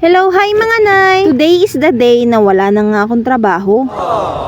Hello, hi mga nay! Today is the day na wala na nga akong trabaho.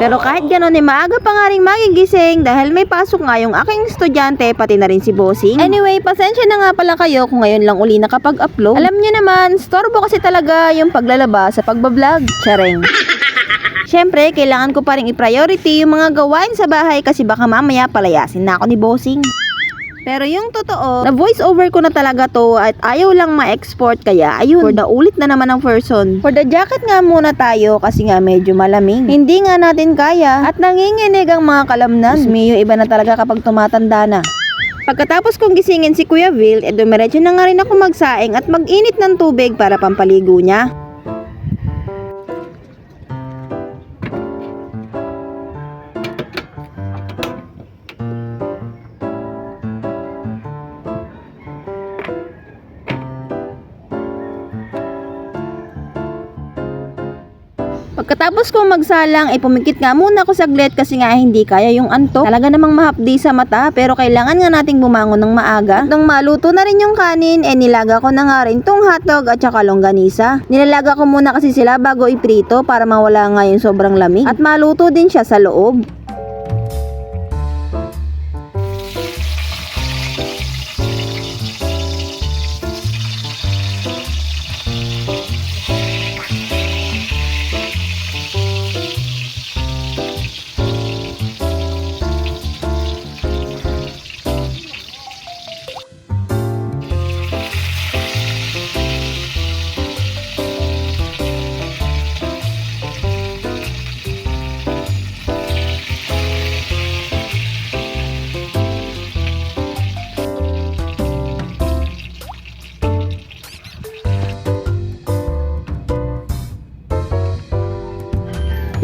Pero kahit gano'n maaga pa nga rin magigising dahil may pasok nga yung aking estudyante pati na rin si Bossing. Anyway, pasensya na nga pala kayo kung ngayon lang uli nakapag-upload. Alam nyo naman, storbo kasi talaga yung paglalaba sa pagbablog. Charing. Siyempre, kailangan ko pa rin i-priority yung mga gawain sa bahay kasi baka mamaya palayasin na ako ni Bossing. Pero yung totoo, na voice over ko na talaga to at ayaw lang ma-export kaya ayun, for the ulit na naman ng person. For the jacket nga muna tayo kasi nga medyo malamig. Hindi nga natin kaya at nanginginig ang mga kalamnan. Miyo iba na talaga kapag tumatanda na. Pagkatapos kong gisingin si Kuya Will, dumiretso na nga rin ako magsaing at mag-init ng tubig para pampaligo niya. Pagkatapos kong magsalang, pumikit nga muna ako saglit kasi nga hindi kaya yung antok. Talaga namang mahapdi sa mata pero kailangan nga nating bumangon ng maaga. At nung maluto na rin yung kanin, nilaga ko na nga rin tong hotdog at saka longganisa. Nilalaga ko muna kasi sila bago iprito para mawala nga yung sobrang lamig. At maluto din siya sa loob.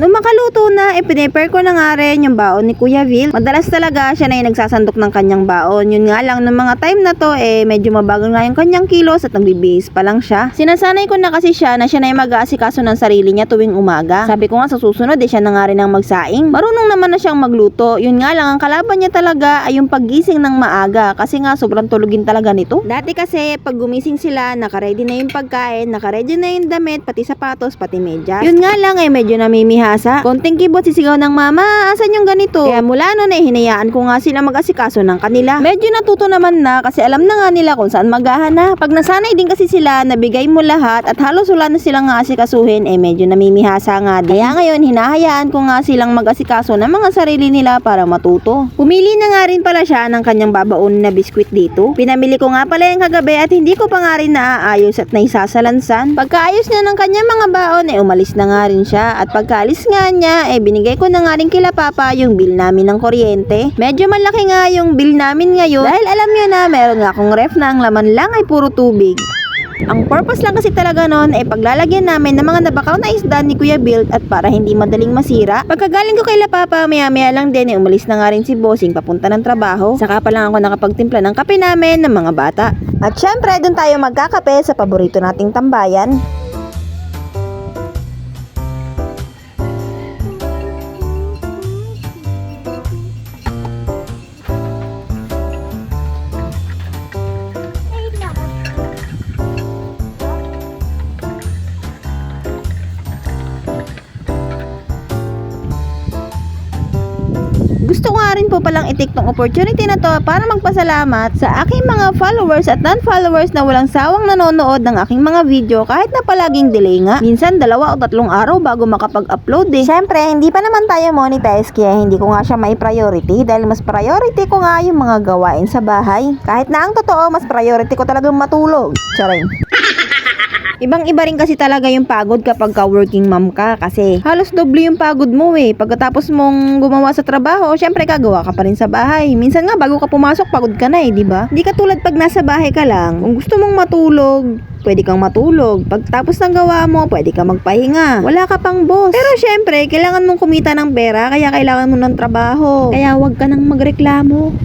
Nung makaluto na, prepare ko na nga rin yung baon ni Kuya Will. Madalas talaga siya na yung nagsasandok ng kanyang baon. Yun nga lang, nung mga time na to, medyo mabagal nga yung kanyang kilos at nagbibihis pa lang siya. Sinasanay ko na kasi siya na siya na yung mag-aasikaso ng sarili niya tuwing umaga. Sabi ko nga sa susunod, siya na nga rin ang magsaing. Marunong naman na siyang magluto. Yun nga lang, ang kalaban niya talaga ay yung paggising ng maaga. Kasi nga, sobrang tulugin talaga nito. Dati kasi, pag gumising sila, nakaready na yung pagkain, nakaready na yung damit, pati sapatos, pati medyas. Yun nga lang, medyo namimiha. Konting kibot sisigaw ng mama, asan yung ganito? Kaya mula noon hinayaan ko nga sila mag-asikaso ng kanila. Medyo natuto naman na kasi alam na nga nila kung saan maghahanap. Pag nasanay din kasi sila, nabigay mo lahat at halos wala na silang nga asikasuhin, medyo namimihasa nga din. Kaya ngayon, hinahayaan ko nga silang mag-asikaso ng mga sarili nila para matuto. Pumili na nga rin pala siya ng kanyang babaon na biskwit dito. Pinamili ko nga pala yung kagabi at hindi ko pa nga rin naaayos at naisasalansan. Pagkaayos niya ng kanyang mga baon, umalis na nga rin siya at pagkaalis nga niya, binigay ko na nga rin kila Papa yung bill namin ng kuryente. Medyo malaki nga yung bill namin ngayon dahil alam nyo na meron nga akong ref na ang laman lang ay puro tubig. Ang purpose lang kasi talaga nun paglalagyan namin ng mga nabakaw na isda ni Kuya Bill at para hindi madaling masira. Pagkagaling ko kay La Papa, maya lang din umalis na nga rin si Bossing papunta ng trabaho. Saka pa lang ako nakapagtimpla ng kape namin ng mga bata. At syempre, dun tayo magkakape sa paborito nating tambayan. Gusto ko nga rin po palang i-take tong opportunity na to para magpasalamat sa aking mga followers at non-followers na walang sawang nanonood ng aking mga video kahit na palaging delay nga. Minsan 2 o 3 araw bago makapag-upload Siyempre, hindi pa naman tayo monetize kaya hindi ko nga siya may priority dahil mas priority ko nga yung mga gawain sa bahay. Kahit na ang totoo, mas priority ko talagang matulog. Charing. Ibang-iba rin kasi talaga yung pagod kapag ka-working mom ka kasi halos doble yung pagod mo Pagkatapos mong gumawa sa trabaho, syempre gagawa ka pa rin sa bahay. Minsan nga bago ka pumasok, pagod ka na di ba? Di katulad pag nasa bahay ka lang, kung gusto mong matulog, pwede kang matulog. Pagtapos ng gawa mo, pwede kang magpahinga. Wala ka pang boss. Pero syempre, kailangan mong kumita ng pera, kaya kailangan mo ng trabaho. Kaya wag ka nang magreklamo.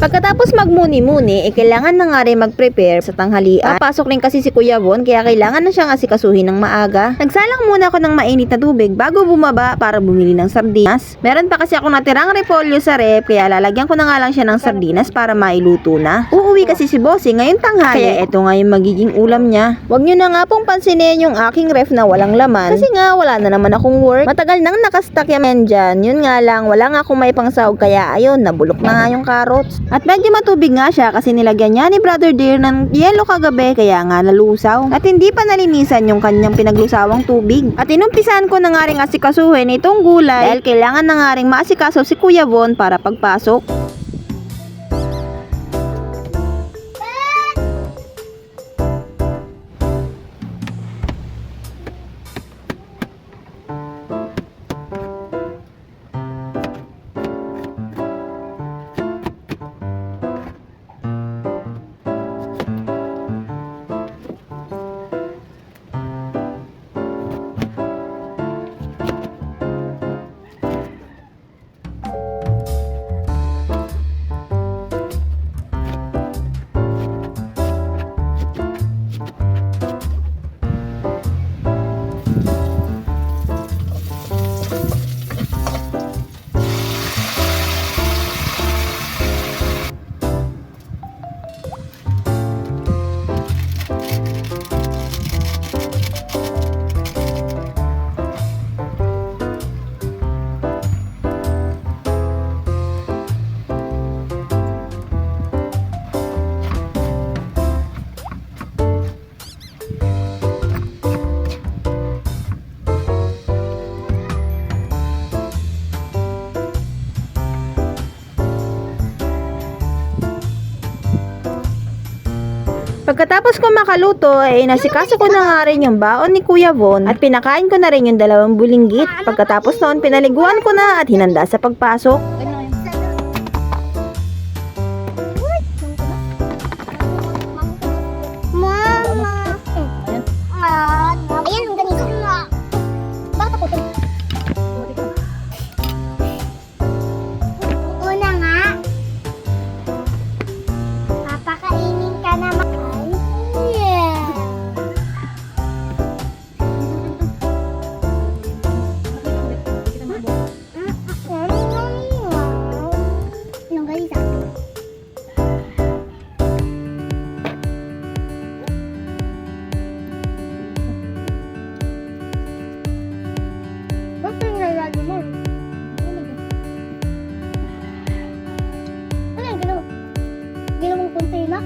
Pagkatapos magmuni-muni, kailangan na nga rin mag-prepare sa tanghalian. Papasok rin kasi si Kuya Von, kaya kailangan na siyang asikasuhin ng maaga. Nagsalang muna ako ng mainit na tubig bago bumaba para bumili ng sardinas. Meron pa kasi ako natirang repolyo sa rep, kaya lalagyan ko na nga lang siya ng sardinas para mailuto na. Uuwi kasi si Bossing ngayong tanghali, kaya eto nga yung magiging ulam niya. Huwag nyo na nga pong pansinin yung aking ref na walang laman, kasi nga wala na naman akong work. Matagal nang nakastock yan dyan. Yun nga lang, wala nga akong may pangsahog, kaya ayun, nabulok na nga yung carrots. At medyo matubig nga siya kasi nilagyan niya ni Brother Deer ng yelo kagabi, kaya nga nalusaw. At hindi pa nalinisan yung kanyang pinaglusawang tubig. At inumpisan ko na nga rin asikasuhin itong gulay dahil kailangan na nga rin maasikaso si Kuya Von para pagpasok. Pagkatapos ko makaluto, nasikaso ko na nga rin yung baon ni Kuya Von at pinakain ko na rin yung 2 bulinggit. Pagkatapos noon, pinaliguan ko na at hinanda sa pagpasok. Mama! Ayan, ang ganito nga. Bakit ako ito? Una nga. Papakainin ka naman. Yeah. Anong ganito? Bakit yung lalagi mo? Ano yung ginawa? Ginawa mong container?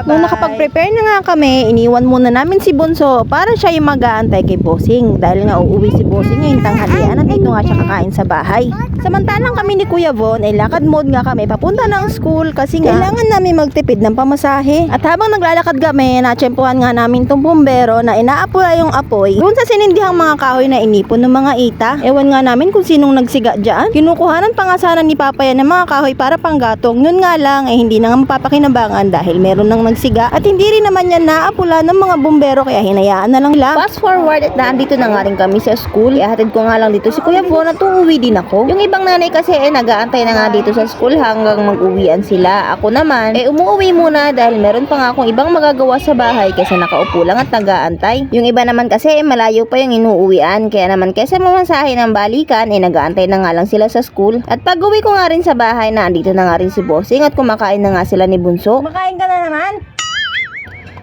Nung nakapag-prepare na nga kami, iniwan muna namin si Bunso para siya yung mag-aantay kay Bossing dahil nga uuwi si Bossing ngayong tanghalian at dito nga siya kakain sa bahay. Samantalang kami ni Kuya Von ay lakad mode nga kami papunta ng school kasi nga kailangan namin magtipid ng pamasahe. At habang naglalakad kami, natsyempohan nga namin tong bumbero na inaapoy yung apoy doon sa sinindihang mga kahoy na inipon ng mga ita. Ewan nga namin kung sinong nagsiga dyan. Kinukuhanan pa nga sana ni Papa yan ng mga kahoy para panggatong. Yun nga lang hindi na nga mapapakinabangan dahil meron ng nagsiga at hindi rin naman yan naapula ng mga bumbero kaya hinayaan na lang nila. Fast forward at naandito na nga rin kami sa school. Ihatid ko nga lang dito si Kuya Von at uuwi din ako. Yung ibang nanay kasi nag-aantay na nga dito sa school hanggang mag-uwian sila. Ako naman umuwi muna dahil meron pa nga akong ibang magagawa sa bahay kaysa nakaupo lang at nag-aantay. Yung iba naman kasi malayo pa yung inuuwian kaya naman kaysa mamasahe ng balikan nag-aantay na nga lang sila sa school. At pag uwi ko nga rin sa bahay naandito na nga rin si Bossing at kumakain na nga sila ni Bunso. Kumakain ka na naman?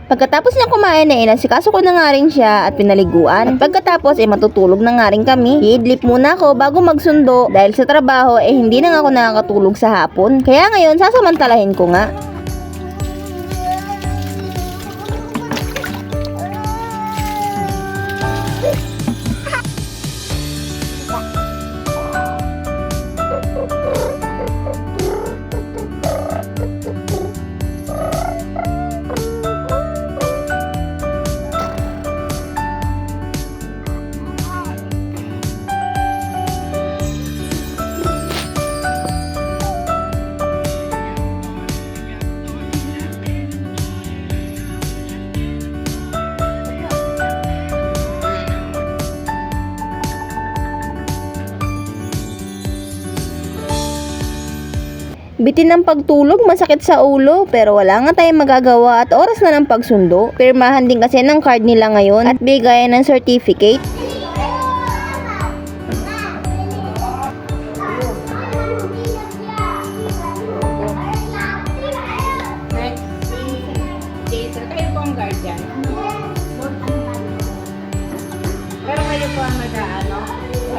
Pagkatapos niya kumain inasikaso ko na nga rin siya at pinaliguan. At pagkatapos matutulog na nga rin kami. Iidlip muna ako bago magsundo dahil sa trabaho hindi na nga ako nakakatulog sa hapon. Kaya ngayon sasamantalahin ko nga. Bitin ng pagtulog, masakit sa ulo, pero wala nga tayong magagawa at oras na ng pagsundo. Pirmahan din kasi ng card nila ngayon at bigayan ng certificate. Kayo po ang guardian. Pero kayo po ang nag-ano?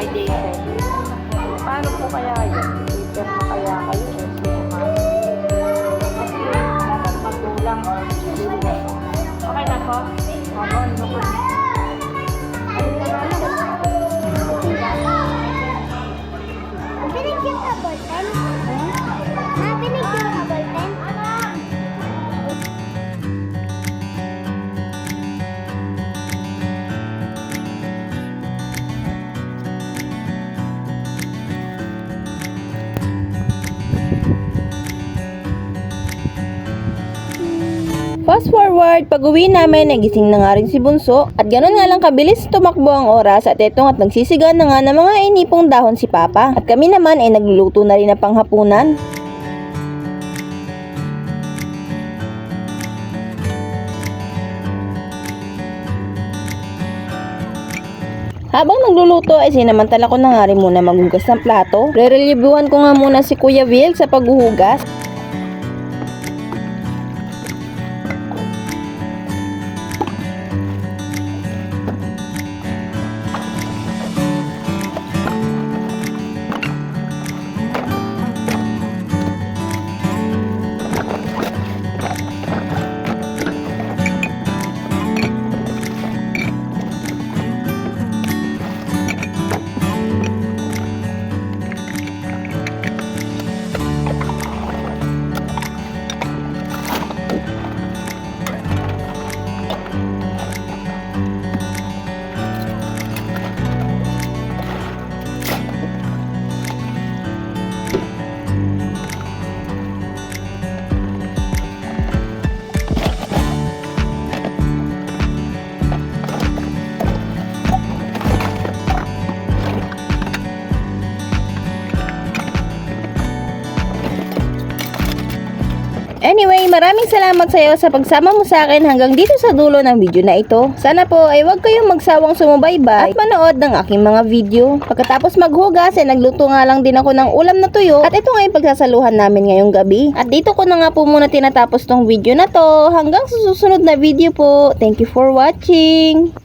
Ay, day po. Paano po kaya yun? Teacher mo kaya kayo? Kasi dapat magulang or okay na po? Mabon, mabon. Binigyan ka ballpen? Binigyan ka ballpen? Fast forward, pag uwi namin, nagising na nga rin si Bunso at gano'n nga lang kabilis tumakbo ang oras at eto nga't nagsisiga na nga ng mga inipong dahon si Papa at kami naman nagluluto na rin na panghapunan. Habang nagluluto sinamantala ko na nga rin muna maghugas ng plato. Re-relievuhan ko nga muna si Kuya Will sa paghuhugas. Anyway, maraming salamat sa iyo sa pagsama mo sa akin hanggang dito sa dulo ng video na ito. Sana po ay huwag kayong magsawang sumubaybay at manood ng aking mga video. Pagkatapos maghugas nagluto nga lang din ako ng ulam na tuyo at ito nga yung pagsasaluhan namin ngayong gabi. At dito ko na nga po muna tinatapos tong video na to. Hanggang sa susunod na video po. Thank you for watching!